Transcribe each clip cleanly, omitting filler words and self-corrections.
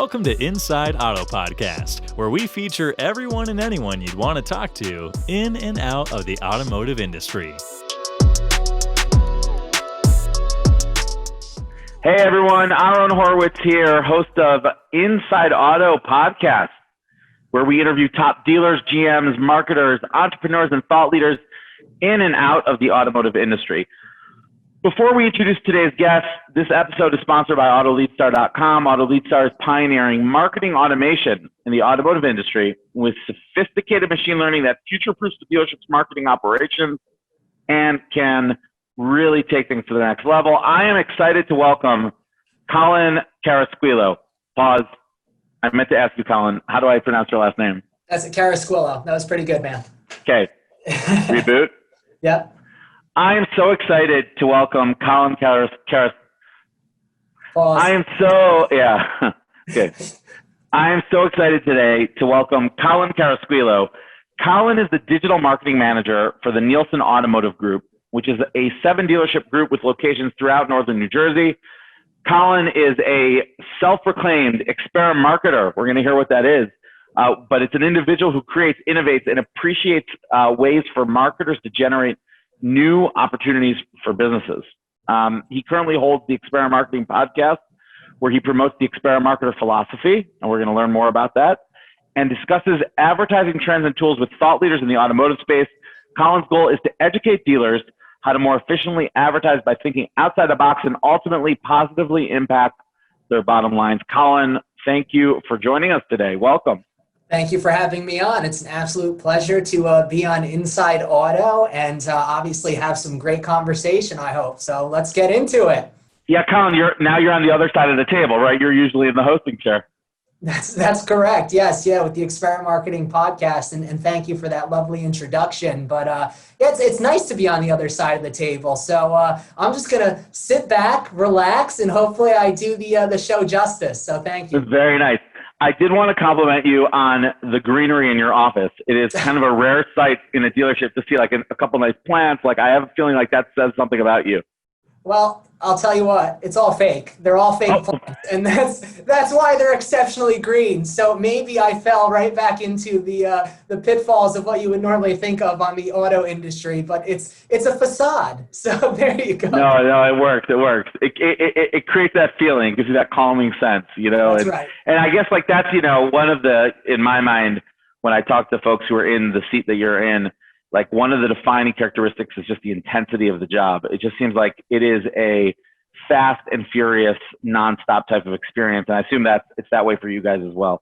Welcome to Inside Auto Podcast, where we feature everyone and anyone you'd want to talk to in and out of the automotive industry. Hey everyone, Aaron Horowitz here, host of Inside Auto Podcast, where we interview top dealers, GMs, marketers, entrepreneurs, and thought leaders in and out of the automotive industry. Before we introduce today's guest, this episode is sponsored by AutoLeadStar.com. AutoLeadStar is pioneering marketing automation in the automotive industry with sophisticated machine learning that future-proofs the dealership's marketing operations and can really take things to the next level. I am excited to welcome Colin Carrasquillo. Pause. I meant to ask you, Colin, how do I pronounce your last name? That's Carrasquillo. That was pretty good, man. Okay. Reboot. Yep. I am so excited to welcome Colin Carrasquillo. Pause. Okay. I am so excited today to welcome Colin Carrasquillo. Colin is the digital marketing manager for the Nielsen Automotive Group, which is a 7-dealership group with locations throughout northern New Jersey. Colin is a self-proclaimed experimarketer. We're going to hear what that is. But it's an individual who creates, innovates, and appreciates ways for marketers to generate new opportunities for businesses. He currently holds the Experimarketing podcast, where he promotes the Experimarketer philosophy, and we're going to learn more about that, and discusses advertising trends and tools with thought leaders in the automotive space. Colin's goal is to educate dealers how to more efficiently advertise by thinking outside the box and ultimately positively impact their bottom lines. Colin, thank you for joining us today. Welcome. Thank you for having me on. It's an absolute pleasure to be on Inside Auto and obviously have some great conversation, I hope. So let's get into it. Yeah, Colin, you're on the other side of the table, right? You're usually in the hosting chair. That's correct. Yes, yeah, with the Experimarketing podcast, and thank you for that lovely introduction. But it's nice to be on the other side of the table. So I'm just gonna sit back, relax, and hopefully I do the show justice. So thank you. It's very nice. I did want to compliment you on the greenery in your office. It is kind of a rare sight in a dealership to see like a couple nice plants. Like I have a feeling like that says something about you. Well, I'll tell you what, it's all fake. They're all fake plants, and that's why they're exceptionally green. So maybe I fell right back into the pitfalls of what you would normally think of on the auto industry, but it's a facade. So there you go. No, it works. It creates that feeling, gives you that calming sense, you know. That's right. And I guess like that's, you know, one of the, in my mind, when I talk to folks who are in the seat that you're in, like one of the defining characteristics is just the intensity of the job. It just seems like it is a fast and furious, nonstop type of experience. And I assume that it's that way for you guys as well.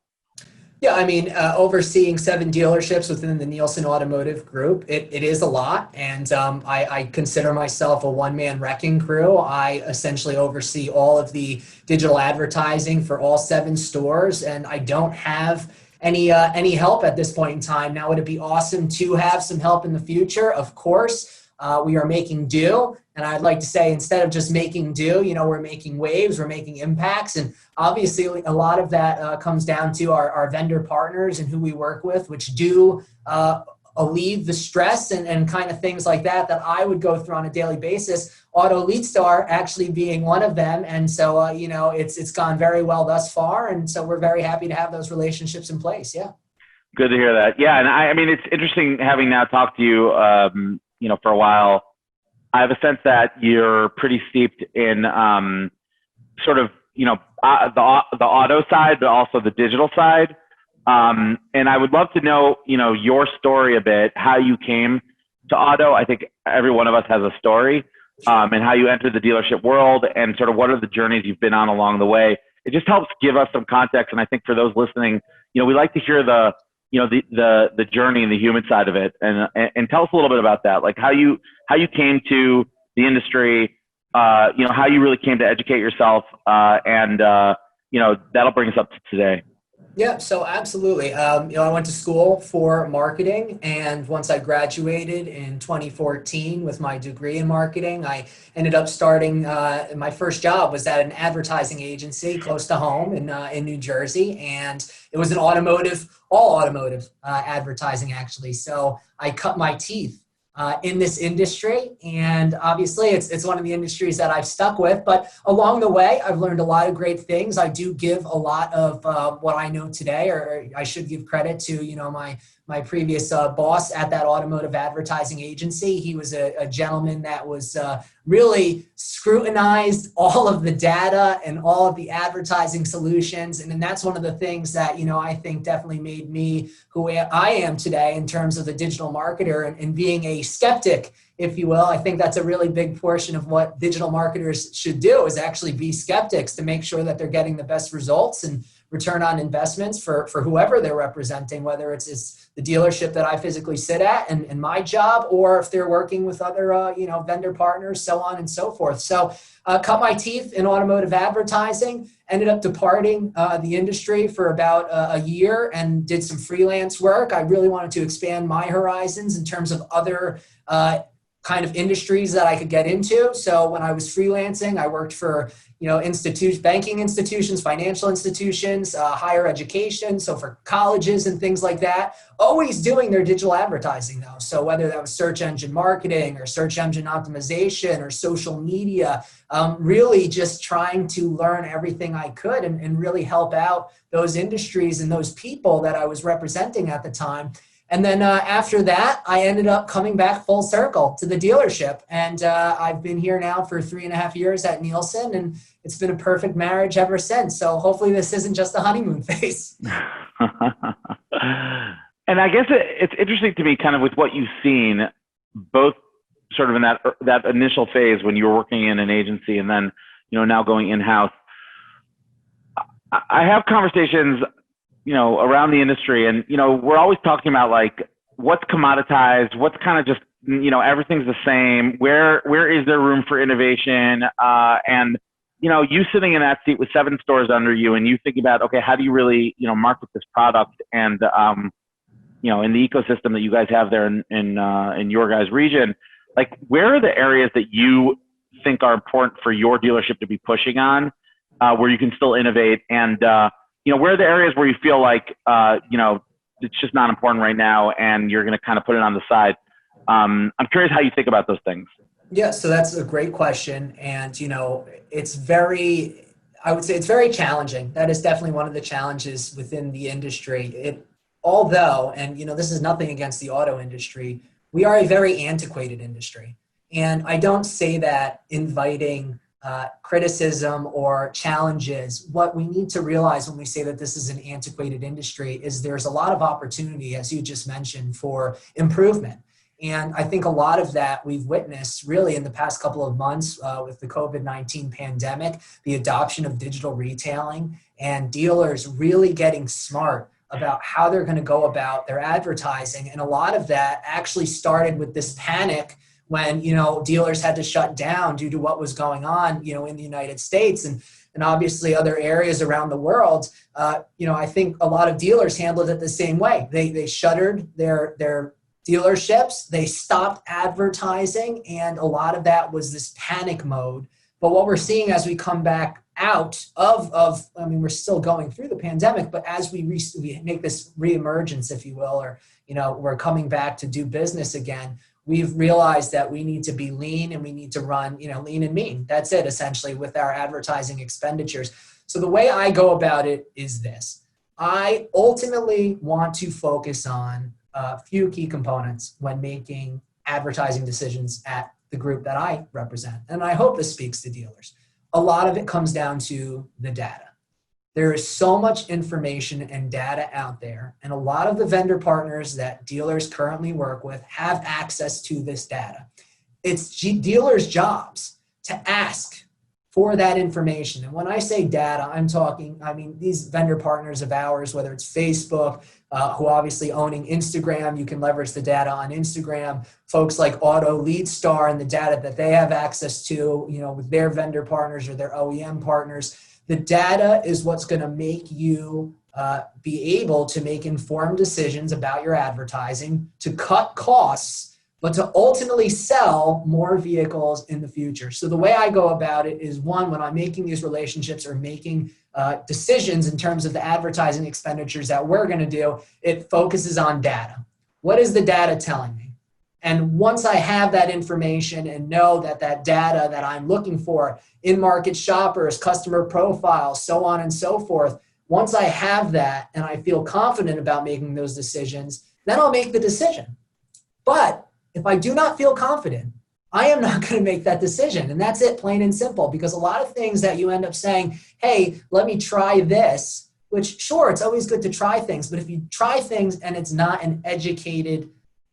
Yeah, I mean, overseeing 7 dealerships within the Nielsen Automotive Group, it is a lot. And I consider myself a one-man wrecking crew. I essentially oversee all of the digital advertising for all 7 stores, and I don't have any help at this point in time. Now, would it be awesome to have some help in the future? Of course. We are making do. And I'd like to say, instead of just making do, you know, we're making waves, we're making impacts. And obviously a lot of that comes down to our vendor partners and who we work with, which do alleviate the stress and kind of things like that I would go through on a daily basis. AutoLeadStar actually being one of them. And so, you know, it's gone very well thus far. And so we're very happy to have those relationships in place. Yeah. Good to hear that. Yeah. And I mean, it's interesting having now talked to you, you know, for a while. I have a sense that you're pretty steeped in sort of, you know, the auto side, but also the digital side. And I would love to know, you know, your story a bit, how you came to auto. I think every one of us has a story, and how you entered the dealership world and sort of what are the journeys you've been on along the way. It just helps give us some context. And I think for those listening, you know, we like to hear the journey and the human side of it. And tell us a little bit about that, like how you came to the industry, you know, how you really came to educate yourself, and you know, that'll bring us up to today. Yeah, so absolutely. You know, I went to school for marketing, and once I graduated in 2014 with my degree in marketing, I ended up starting, my first job was at an advertising agency close to home in New Jersey, and it was an all automotive advertising actually. So I cut my teeth in this industry. And obviously it's one of the industries that I've stuck with, but along the way, I've learned a lot of great things. I do give a lot of what I know today, or I should give credit to, my previous boss at that automotive advertising agency. He was a gentleman that was really scrutinized all of the data and all of the advertising solutions. And then that's one of the things that, I think definitely made me who I am today in terms of the digital marketer and being a skeptic, if you will. I think that's a really big portion of what digital marketers should do, is actually be skeptics to make sure that they're getting the best results and return on investments for whoever they're representing, whether it's the dealership that I physically sit at and my job, or if they're working with other vendor partners, so on and so forth. So cut my teeth in automotive advertising, ended up departing the industry for about a year and did some freelance work. I really wanted to expand my horizons in terms of other kind of industries that I could get into. So when I was freelancing, I worked for banking institutions, financial institutions, higher education, so for colleges and things like that, always doing their digital advertising though. So whether that was search engine marketing or search engine optimization or social media, really just trying to learn everything I could and really help out those industries and those people that I was representing at the time. And then after that, I ended up coming back full circle to the dealership. And I've been here now for 3.5 years at Nielsen, and it's been a perfect marriage ever since. So hopefully this isn't just a honeymoon phase. And I guess it's interesting to me kind of with what you've seen, both sort of in that initial phase when you were working in an agency and then, now going in-house. I have conversations around the industry, and, we're always talking about like what's commoditized, what's kind of just, everything's the same. Where is there room for innovation? And, you sitting in that seat with 7 stores under you and you thinking about, okay, how do you really, market this product? And, in the ecosystem that you guys have there in your guys' region, like where are the areas that you think are important for your dealership to be pushing on, where you can still innovate? And, where are the areas where you feel like, it's just not important right now and you're going to kind of put it on the side? I'm curious how you think about those things. Yeah, so that's a great question. And, I would say it's very challenging. That is definitely one of the challenges within the industry. Although, and, this is nothing against the auto industry, we are a very antiquated industry. And I don't say that inviting criticism or challenges. What we need to realize when we say that this is an antiquated industry is there's a lot of opportunity, as you just mentioned, for improvement. And I think a lot of that we've witnessed really in the past couple of months with the COVID-19 pandemic, the adoption of digital retailing and dealers really getting smart about how they're going to go about their advertising. And a lot of that actually started with this panic when, dealers had to shut down due to what was going on, in the United States and obviously other areas around the world. I think a lot of dealers handled it the same way. They shuttered their dealerships, they stopped advertising, and a lot of that was this panic mode. But what we're seeing as we come back out of we're still going through the pandemic, but as we make this reemergence, if you will, or, we're coming back to do business again, we've realized that we need to be lean and we need to run, lean and mean. That's it, essentially, with our advertising expenditures. So the way I go about it is this. I ultimately want to focus on a few key components when making advertising decisions at the group that I represent. And I hope this speaks to dealers. A lot of it comes down to the data. There is so much information and data out there, and a lot of the vendor partners that dealers currently work with have access to this data. It's dealers' jobs to ask for that information. And when I say data, these vendor partners of ours, whether it's Facebook, who obviously owning Instagram, you can leverage the data on Instagram. Folks like Auto Lead Star and the data that they have access to, with their vendor partners or their OEM partners. The data is what's going to make you be able to make informed decisions about your advertising, to cut costs, but to ultimately sell more vehicles in the future. So the way I go about it is, one, when I'm making these relationships or making decisions in terms of the advertising expenditures that we're going to do, it focuses on data. What is the data telling me? And once I have that information and know that that data that I'm looking for, in-market shoppers, customer profiles, so on and so forth, once I have that and I feel confident about making those decisions, then I'll make the decision. But if I do not feel confident, I am not going to make that decision. And that's it, plain and simple, because a lot of things that you end up saying, hey, let me try this, which sure, it's always good to try things, but if you try things and it's not an educated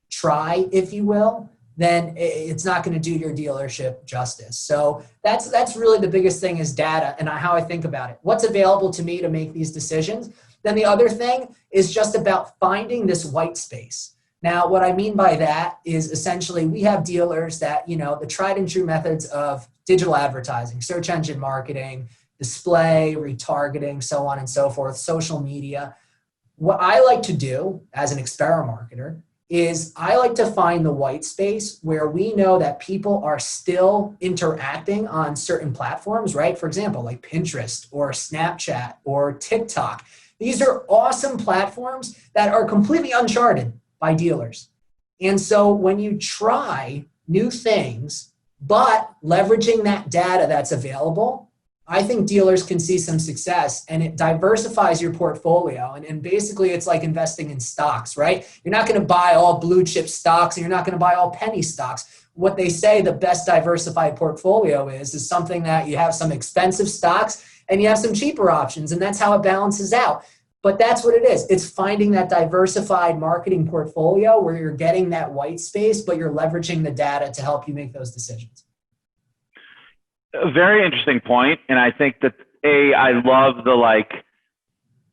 try, if you will, then it's not going to do your dealership justice. So that's really the biggest thing is data and how I think about it. What's available to me to make these decisions? Then the other thing is just about finding this white space. Now, what I mean by that is essentially we have dealers that, the tried and true methods of digital advertising, search engine marketing, display, retargeting, so on and so forth, social media. What I like to do as an experimarketer is I like to find the white space where we know that people are still interacting on certain platforms, right? For example, like Pinterest or Snapchat or TikTok. These are awesome platforms that are completely uncharted by dealers. And so when you try new things, but leveraging that data that's available, I think dealers can see some success, and it diversifies your portfolio. And basically it's like investing in stocks, right? You're not going to buy all blue chip stocks and you're not going to buy all penny stocks. What they say the best diversified portfolio is something that you have some expensive stocks and you have some cheaper options, and that's how it balances out. But that's what it is. It's finding that diversified marketing portfolio where you're getting that white space, but you're leveraging the data to help you make those decisions. A very interesting point. And I think that I love the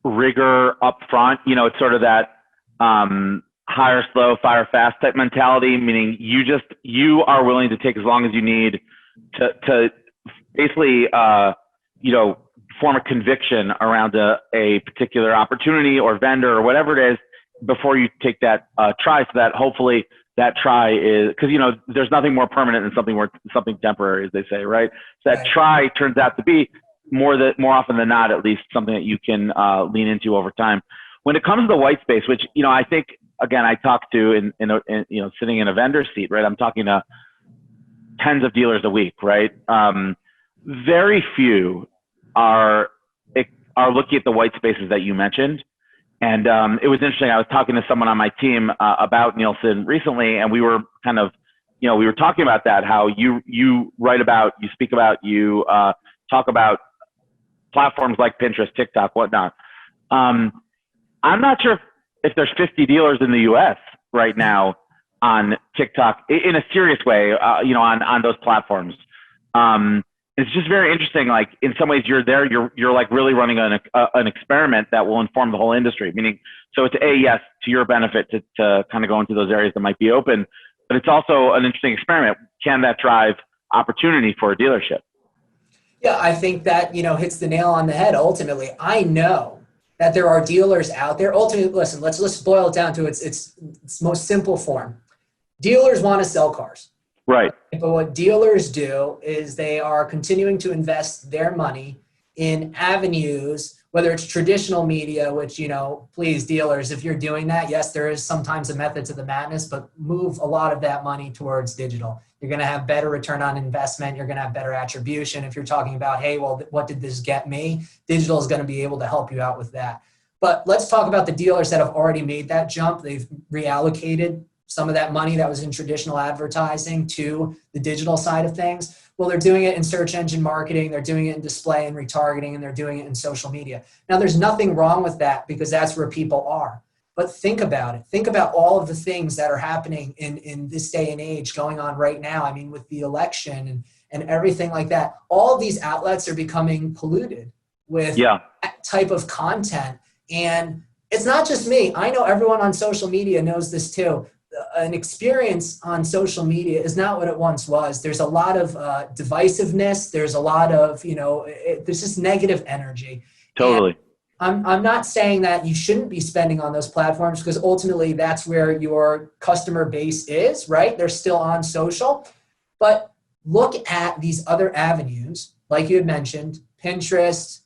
rigor up front. It's sort of that hire slow, fire fast type mentality, meaning you are willing to take as long as you need to basically, form a conviction around a particular opportunity or vendor or whatever it is before you take that try, so that hopefully that try is, because there's nothing more permanent than something temporary, as they say, right? So that try turns out to be more often than not, at least, something that you can lean into over time. When it comes to the white space, which I think again I talk to in sitting in a vendor seat, right? I'm talking to tens of dealers a week, right? Very few are looking at the white spaces that you mentioned. And it was interesting. I was talking to someone on my team about Nielsen recently, and we were kind of, we were talking about that, how you write about, you speak about, you talk about platforms like Pinterest, TikTok, whatnot. I'm not sure if there's 50 dealers in the U.S. right now on TikTok in a serious way, on those platforms. It's just very interesting. Like, in some ways you're like really running an experiment that will inform the whole industry, meaning, so it's yes, to your benefit to kind of go into those areas that might be open, but it's also an interesting experiment. Can that drive opportunity for a dealership? Yeah, I think that, hits the nail on the head. Ultimately, I know that there are dealers out there. Ultimately, listen, let's boil it down to its most simple form. Dealers want to sell cars. Right. But what dealers do is they are continuing to invest their money in avenues, whether it's traditional media, which, please, dealers, if you're doing that, yes, there is sometimes a method to the madness, but move a lot of that money towards digital. You're going to have better return on investment. You're going to have better attribution. If you're talking about, hey, well, what did this get me? Digital is going to be able to help you out with that. But let's talk about the dealers that have already made that jump. They've reallocated some of that money that was in traditional advertising to the digital side of things. Well, they're doing it in search engine marketing, they're doing it in display and retargeting, and they're doing it in social media. Now, there's nothing wrong with that because that's where people are. But think about it. Think about all of the things that are happening in this day and age going on right now. I mean, with the election and everything like that, all of these outlets are becoming polluted with that type of content. And it's not just me. I know everyone on social media knows this too. An experience on social media is not what it once was. There's a lot of divisiveness. There's a lot of, there's just negative energy. Totally. And I'm not saying that you shouldn't be spending on those platforms, because ultimately that's where your customer base is, right? They're still on social. But look at these other avenues, like you had mentioned, Pinterest,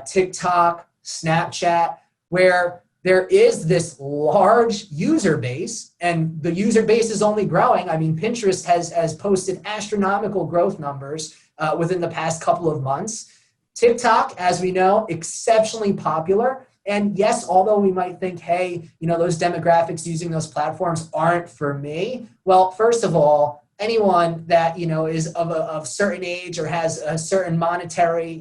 TikTok, Snapchat, where there is this large user base, and the user base is only growing. I mean, Pinterest has posted astronomical growth numbers within the past couple of months. TikTok, as we know, exceptionally popular. And yes, although we might think, hey, those demographics using those platforms aren't for me. Well, first of all, anyone that, is of a certain age or has a certain monetary,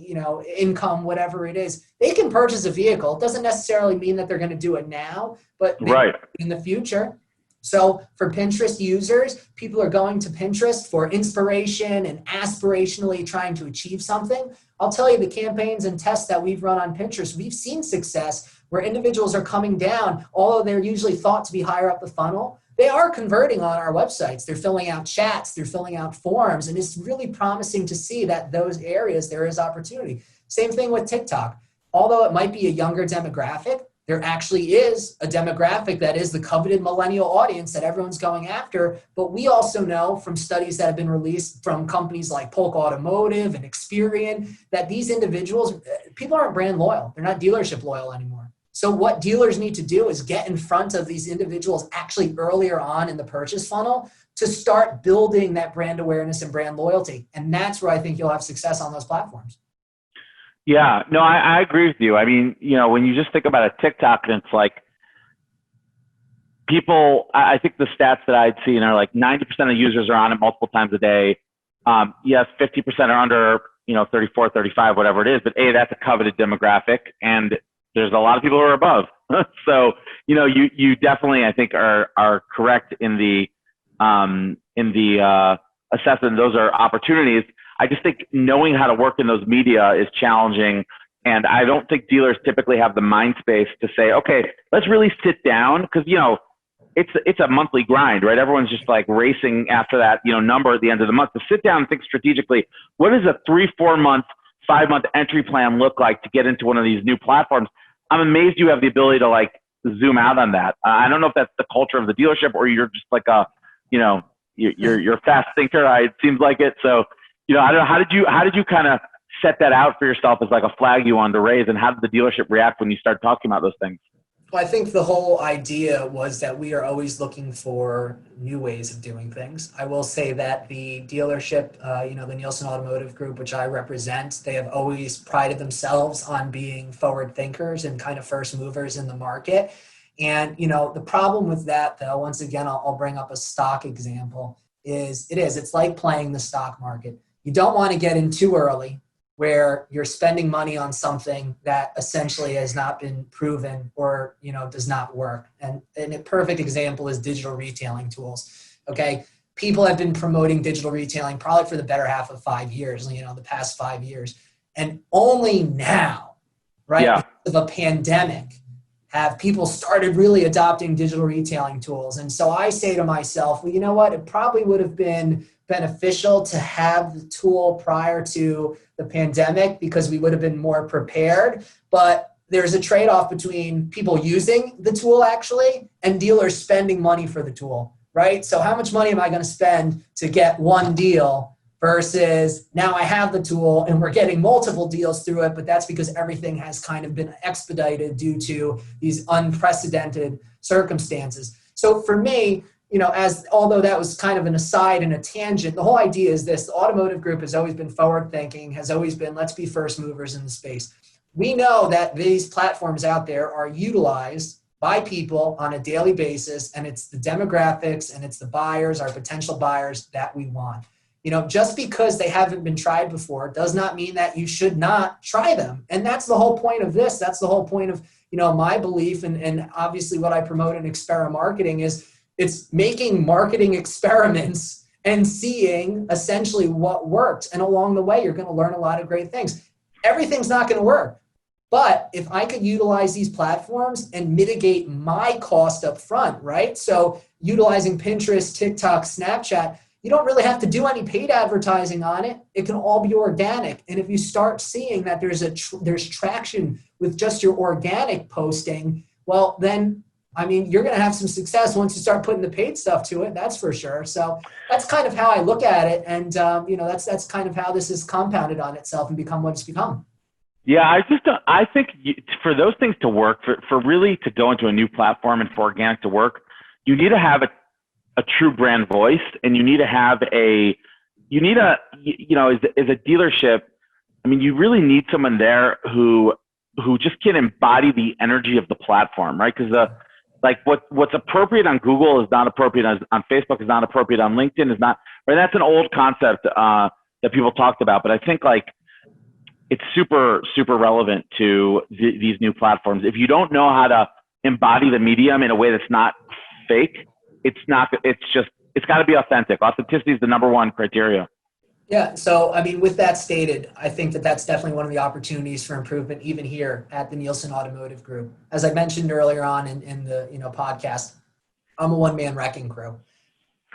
income, whatever it is, they can purchase a vehicle. It doesn't necessarily mean that they're going to do it now, but maybe in the future. So for Pinterest users, people are going to Pinterest for inspiration and aspirationally trying to achieve something. I'll tell you, the campaigns and tests that we've run on Pinterest, we've seen success where individuals are coming down, although they're usually thought to be higher up the funnel. They are converting on our websites. They're filling out chats, they're filling out forms, and it's really promising to see that those areas there is opportunity. Same thing with TikTok. Although it might be a younger demographic, there actually is a demographic that is the coveted millennial audience that everyone's going after. But we also know from studies that have been released from companies like Polk Automotive and Experian that these individuals, people aren't brand loyal. They're not dealership loyal anymore. So what dealers need to do is get in front of these individuals actually earlier on in the purchase funnel to start building that brand awareness and brand loyalty. And that's where I think you'll have success on those platforms. Yeah, no, I agree with you. I mean, when you just think about a TikTok, and it's like people, I think the stats that I'd seen are like 90% of users are on it multiple times a day. Yes, 50% are under, 34, 35, whatever it is, but that's a coveted demographic, and there's a lot of people who are above. So, you definitely, I think, are correct in the assessment. Those are opportunities. I just think knowing how to work in those media is challenging. And I don't think dealers typically have the mind space to say, okay, let's really sit down. Cause it's a monthly grind, right? Everyone's just like racing after that, number at the end of the month. To sit down and think strategically, what does a 3-4 month, 5-month entry plan look like to get into one of these new platforms? I'm amazed you have the ability to like zoom out on that. I don't know if that's the culture of the dealership or you're just like you're a fast thinker. It seems like it. So, I don't know, how did you kind of set that out for yourself as like a flag you wanted to raise, and how did the dealership react when you started talking about those things? Well, I think the whole idea was that we are always looking for new ways of doing things. I will say that the dealership, the Nielsen Automotive Group, which I represent, they have always prided themselves on being forward thinkers and kind of first movers in the market. And, the problem with that, though, once again, I'll bring up a stock example, it's like playing the stock market. You don't want to get in too early where you're spending money on something that essentially has not been proven or, does not work. And a perfect example is digital retailing tools. Okay. People have been promoting digital retailing probably for the better half of 5 years, the past 5 years. And only now, right, yeah, because of a pandemic, have people started really adopting digital retailing tools. And so I say to myself, well, you know what? It probably would have been beneficial to have the tool prior to the pandemic because we would have been more prepared. But there's a trade-off between people using the tool actually and dealers spending money for the tool, right? So how much money am I going to spend to get one deal versus now I have the tool and we're getting multiple deals through it, but that's because everything has kind of been expedited due to these unprecedented circumstances. So for me, although that was kind of an aside and a tangent, the whole idea is this: the automotive group has always been forward thinking, has always been, let's be first movers in the space. We know that these platforms out there are utilized by people on a daily basis, and it's the demographics and it's the buyers, our potential buyers that we want. Just because they haven't been tried before does not mean that you should not try them. And that's the whole point of this. That's the whole point of, my belief. And obviously what I promote in Experimarketing is it's making marketing experiments and seeing essentially what works. And along the way, you're going to learn a lot of great things. Everything's not going to work. But if I could utilize these platforms and mitigate my cost up front, right? So utilizing Pinterest, TikTok, Snapchat, you don't really have to do any paid advertising on it. It can all be organic. And if you start seeing that there's traction with just your organic posting, well, then, you're going to have some success once you start putting the paid stuff to it. That's for sure. So that's kind of how I look at it. And, that's kind of how this has compounded on itself and become what it's become. Yeah, I think for those things to work, for really to go into a new platform and for organic to work, you need to have a true brand voice, and you need to have as a dealership, I mean, you really need someone there who just can embody the energy of the platform, right? Because what's appropriate on Google is not appropriate on Facebook, is not appropriate on LinkedIn, is not, right? That's an old concept that people talked about, but I think it's super, super relevant to these new platforms. If you don't know how to embody the medium in a way that's not fake, it's got to be authentic. Authenticity is the number one criteria. Yeah. So, I mean, with that stated, I think that that's definitely one of the opportunities for improvement, even here at the Nielsen Automotive Group. As I mentioned earlier on in the podcast, I'm a one-man wrecking crew.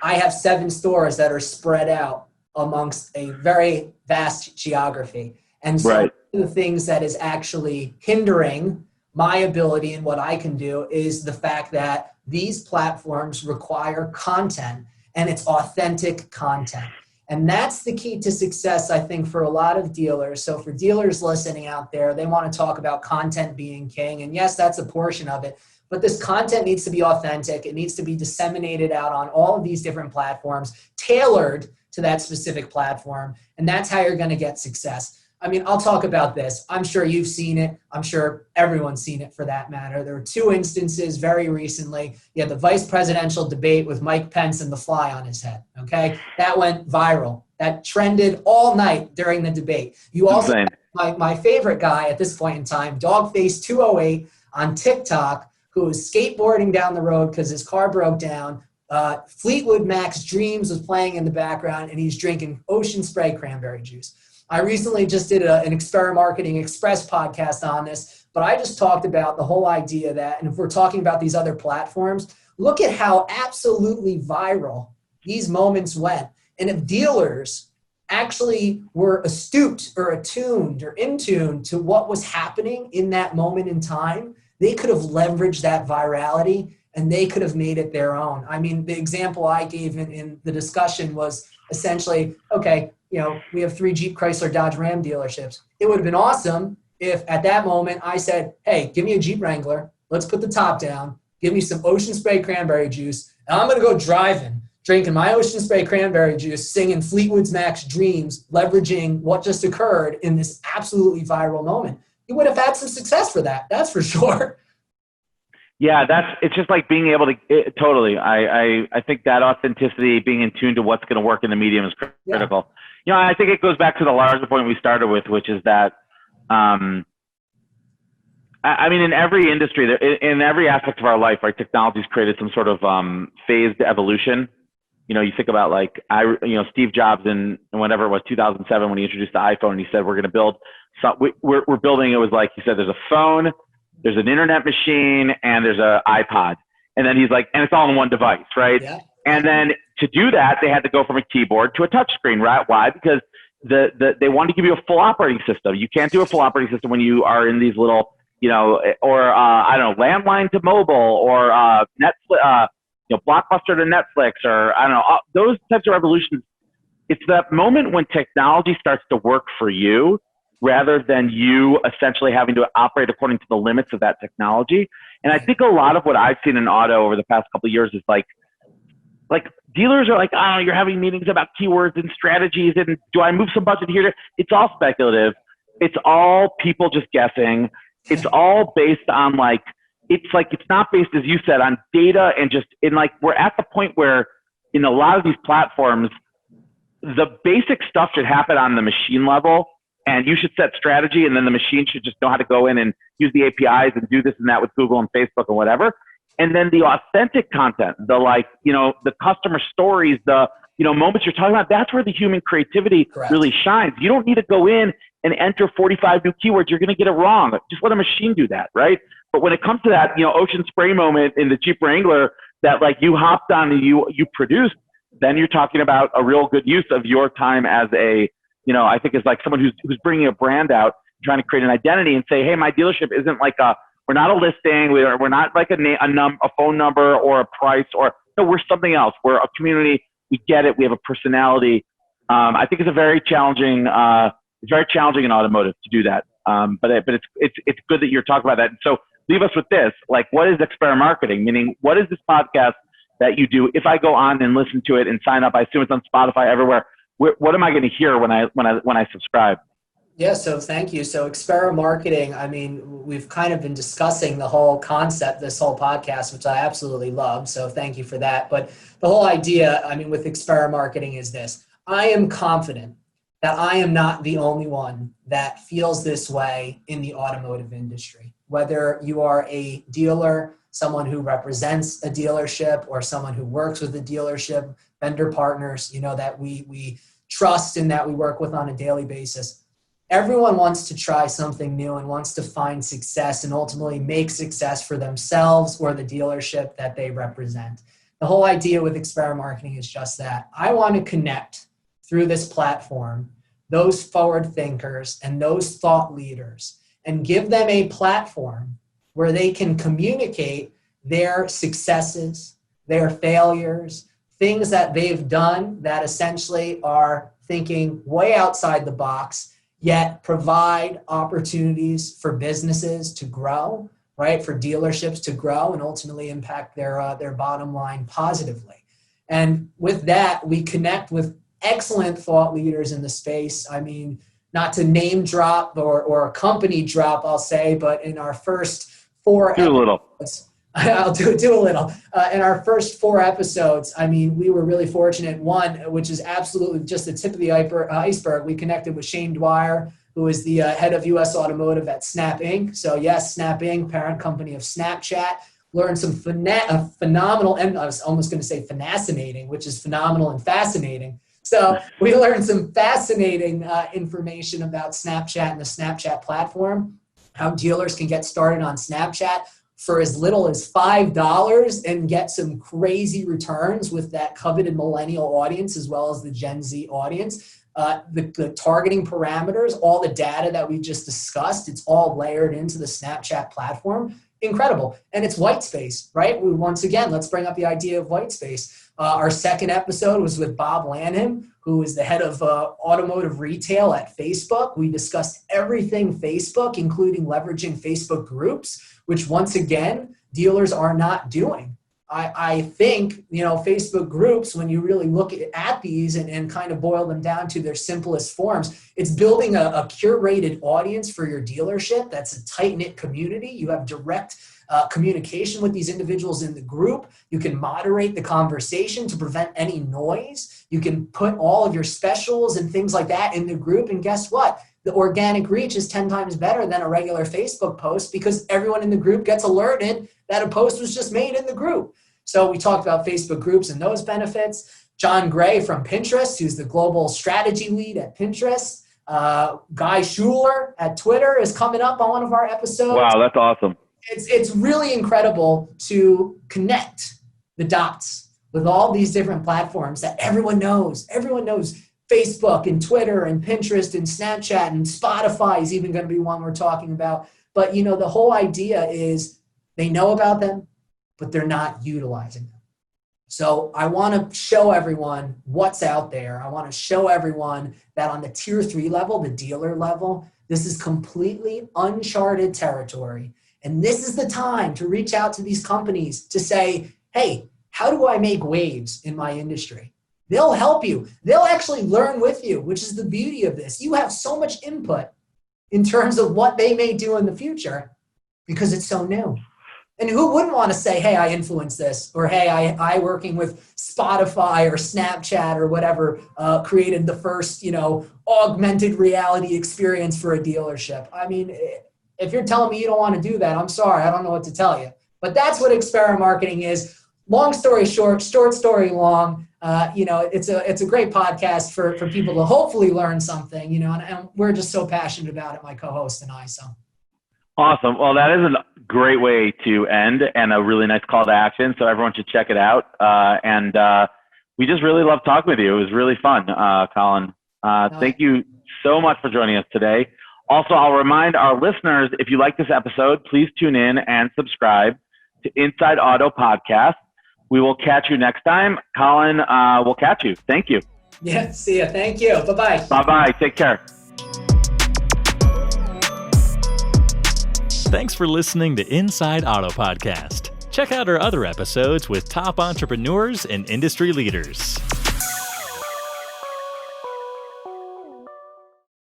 I have 7 stores that are spread out amongst a very vast geography. And so right. one of the things that is actually hindering my ability and what I can do is the fact that these platforms require content, and it's authentic content. And that's the key to success, I think, for a lot of dealers. So for dealers listening out there, they want to talk about content being king. And yes, that's a portion of it. But this content needs to be authentic. It needs to be disseminated out on all of these different platforms, tailored to that specific platform. And that's how you're going to get success. I mean, I'll talk about this. I'm sure you've seen it. I'm sure everyone's seen it for that matter. There were 2 instances very recently. You had the vice presidential debate with Mike Pence and the fly on his head. Okay. That went viral. That trended all night during the debate. You also had my favorite guy at this point in time, Dogface208 on TikTok, who was skateboarding down the road because his car broke down. Fleetwood Mac's Dreams was playing in the background, and he's drinking Ocean Spray cranberry juice. I recently just did an Experimarketing Express podcast on this, but I just talked about the whole idea that, and if we're talking about these other platforms, look at how absolutely viral these moments went. And if dealers actually were astute or attuned or in tune to what was happening in that moment in time, they could have leveraged that virality and they could have made it their own. I mean, the example I gave in the discussion was essentially, okay, we have 3 Jeep, Chrysler, Dodge, Ram dealerships. It would have been awesome if at that moment I said, hey, give me a Jeep Wrangler. Let's put the top down. Give me some Ocean Spray cranberry juice. And I'm going to go driving, drinking my Ocean Spray cranberry juice, singing Fleetwood Mac's Dreams, leveraging what just occurred in this absolutely viral moment. You would have had some success for that. That's for sure. Yeah, it's just like being able to totally. I think that authenticity, being in tune to what's going to work in the medium is critical. Yeah. I think it goes back to the larger point we started with, which is that, I mean, in every industry, in every aspect of our life, right, technology's created some sort of phased evolution. You think about Steve Jobs in whenever it was 2007 when he introduced the iPhone, and he said we're going to build. We're building. It was like he said, there's a phone, there's an internet machine, and there's an iPod. And then he's like, and it's all in one device, right? Yeah. And then to do that, they had to go from a keyboard to a touch screen, right? Why? Because they wanted to give you a full operating system. You can't do a full operating system when you are in these little, landline to mobile, or Netflix, Blockbuster to Netflix, or those types of revolutions. It's that moment when technology starts to work for you, rather than you essentially having to operate according to the limits of that technology. And I think a lot of what I've seen in auto over the past couple of years is like dealers are like, oh, you're having meetings about keywords and strategies, and do I move some budget here? It's all speculative. It's all people just guessing. It's all based on it's not based, as you said, on data, and we're at the point where in a lot of these platforms, the basic stuff should happen on the machine level. And you should set strategy, and then the machine should just know how to go in and use the APIs and do this and that with Google and Facebook and whatever. And then the authentic content, the customer stories, the moments you're talking about, that's where the human creativity really shines. You don't need to go in and enter 45 new keywords. You're going to get it wrong. Just let a machine do that, right? But when it comes to that, Ocean Spray moment in the Jeep Wrangler that you hopped on and you produced, then you're talking about a real good use of your time as I think is someone who's bringing a brand out, trying to create an identity and say, hey, my dealership isn't we're not a listing. We're not a phone number or a price, we're something else. We're a community. We get it. We have a personality. I think it's very challenging in automotive to do that. But it's good that you're talking about that. So leave us with this, like, what is Experimarketing? Meaning, what is this podcast that you do? If I go on and listen to it and sign up, I assume it's on Spotify everywhere. What am I going to hear when I subscribe? Yeah, so thank you. So Experimarketing, I mean, we've kind of been discussing the whole concept, this whole podcast, which I absolutely love. So thank you for that. But the whole idea, I mean, with Experimarketing is this. I am confident that I am not the only one that feels this way in the automotive industry. Whether you are a dealer, someone who represents a dealership, or someone who works with a dealership, vendor partners, that we trust and that we work with on a daily basis. Everyone wants to try something new and wants to find success and ultimately make success for themselves or the dealership that they represent. The whole idea with Experimarketing is just that. I want to connect through this platform those forward thinkers and those thought leaders and give them a platform where they can communicate their successes, their failures, things that they've done that essentially are thinking way outside the box, yet provide opportunities for businesses to grow, right? For dealerships to grow and ultimately impact their bottom line positively. And with that, we connect with excellent thought leaders in the space. I mean, not to name drop or a company drop, I'll say, but in our first 4 Do a little. I'll do a little. In our first 4 episodes, I mean, we were really fortunate. One, which is absolutely just the tip of the iceberg, we connected with Shane Dwyer, who is the head of U.S. Automotive at Snap Inc. So yes, Snap Inc., parent company of Snapchat. Learned some phenomenal, and I was almost going to say fascinating, which is phenomenal and fascinating. So we learned some fascinating information about Snapchat and the Snapchat platform, how dealers can get started on Snapchat for as little as $5 and get some crazy returns with that coveted millennial audience as well as the Gen Z audience. The targeting parameters, all the data that we just discussed, it's all layered into the Snapchat platform. Incredible. And it's white space, right? Once again, let's bring up the idea of white space. Our second episode was with Bob Lanham, who is the head of automotive retail at Facebook. We discussed everything Facebook, including leveraging Facebook groups, which once again, dealers are not doing. I think, Facebook groups, when you really look at these and kind of boil them down to their simplest forms, it's building a curated audience for your dealership. That's a tight-knit community. You have direct communication with these individuals in the group. You can moderate the conversation to prevent any noise. You can put all of your specials and things like that in the group. And guess what? The organic reach is 10 times better than a regular Facebook post because everyone in the group gets alerted that a post was just made in the group. So we talked about Facebook groups and those benefits. John Gray from Pinterest, who's the global strategy lead at Pinterest. Guy Schuler at Twitter is coming up on one of our episodes. Wow, that's awesome. It's really incredible to connect the dots with all these different platforms that everyone knows. Everyone knows Facebook and Twitter and Pinterest and Snapchat and Spotify is even going to be one we're talking about. But, the whole idea is they know about them, but they're not utilizing them. So I want to show everyone what's out there. I want to show everyone that on the tier 3 level, the dealer level, this is completely uncharted territory. And this is the time to reach out to these companies to say, hey, how do I make waves in my industry? They'll help you. They'll actually learn with you, which is the beauty of this. You have so much input in terms of what they may do in the future because it's so new. And who wouldn't want to say, hey, I influenced this, or hey, I working with Spotify or Snapchat or whatever, created the first, augmented reality experience for a dealership. I mean, if you're telling me you don't want to do that, I'm sorry, I don't know what to tell you. But that's what Experimarketing is. Long story short, short story long. It's a great podcast for people to hopefully learn something, and we're just so passionate about it, my co-host and I. So. Awesome. Well, that is a great way to end and a really nice call to action. So everyone should check it out. And we just really love talking with you. It was really fun, Colin. Thank you so much for joining us today. Also, I'll remind our listeners, if you like this episode, please tune in and subscribe to Inside Auto Podcast. We will catch you next time. Colin, we'll catch you. Thank you. Yeah, see ya. Thank you. Bye-bye. Bye-bye. Take care. Thanks for listening to Inside Auto Podcast. Check out our other episodes with top entrepreneurs and industry leaders.